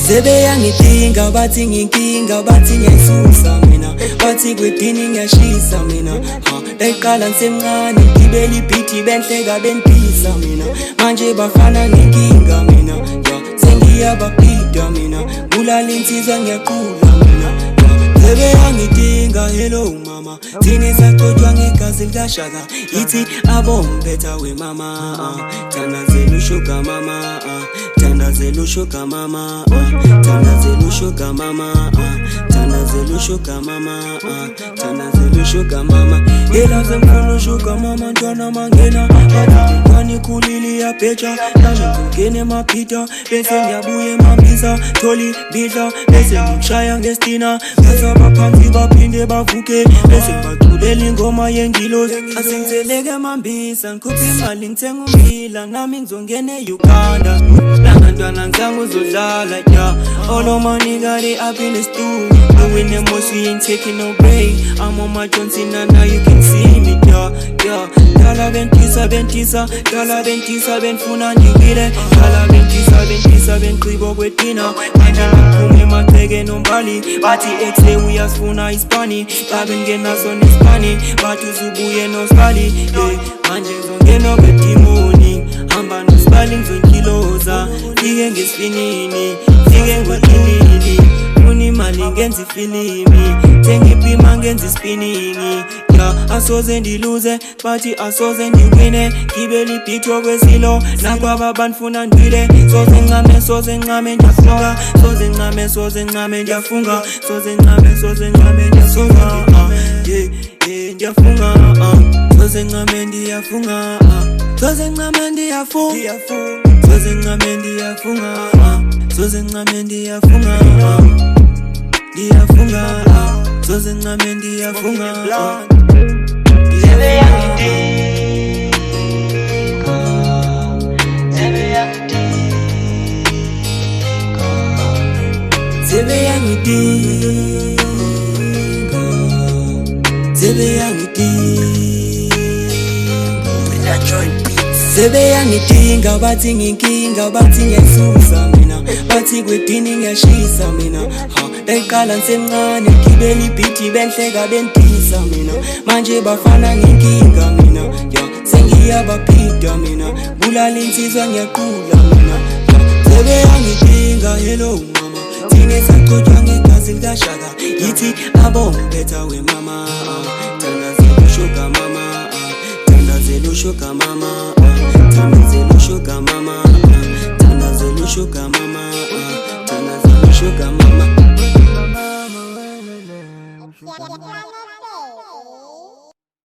Sebeyangidinga bathi nginkinga bathi ngiyasusa mina bathi kwedini ngiyashisa mina ndayiqala ngisemncane ngibela ibhithi benhleka bentisa mina manje bafana nenkinga mina sengiyababhida mina bulala insizwa ngiyaqula mina sebeyangidinga hello mama thini saqothwa ngegazi likashaka ithi abombetha wemama thandazela ushuga mama thandazela ushuga mama thandazela ushuga mama thandazela ushuga mama thandazela ushuga mama yela semfuna ushuga mama ntwana mangena bathi khulili yabheja naje ngene emaphita bese ngiyabuya emambisa tholi bidla bese ngishaya ngestina bese baphansi baphinde bavuke bese ngibaculela ingoma yengilozi asengitheleke emambisa ngikhupha imali ngithenga ummbila nami ngizongena eUganda Ntwana ngizange uzodlala yeah. All of my niggas they up in the stool doing the most, we ain't taking no break. I'm on my Johnson and now you can see me yeah. Dala bentisa benfuna ngibile Dala bentisa benkribo kwetina Manje ngiphume matheke nombali bathi exe uyasifuna ispani babengena sona ispani bathi uzubuye noskali manje ngizongena kwedimoni hamba nospali ngizonkiloza fike ngesfinini fike ngwakilili funa imali ngenza ifilimi tengipima ngenza ispiningi asoze ndiluze bathi asoze ndiwine ngibela ibhitho kwesilo nakwaba banfuna ndwile soze ncame ndiyafunga soze ncame ndiyafunga ndiyafunga soze ncame ndiyafunga soze ncame ndiyafunga soze ncame ndiyafunga soze ncame ndiyafunga soze ncame ndiyafunga Sebeyangidinga bathi nginkinga bathi ngiyasusa mina bathi kwedini ngiyashisa mina ndayiqala ngisemncane ngibela ibhithi benhleka bentisa mina manje bafana ngenkinga mina sengiyababhida mina bulala insizwa ngiyaqula mina sebeyangidinga hello mama thini saqothwa ngegazi likashaka ithi abombetha wemama thandazela ushuga mama thandazela ushuga mama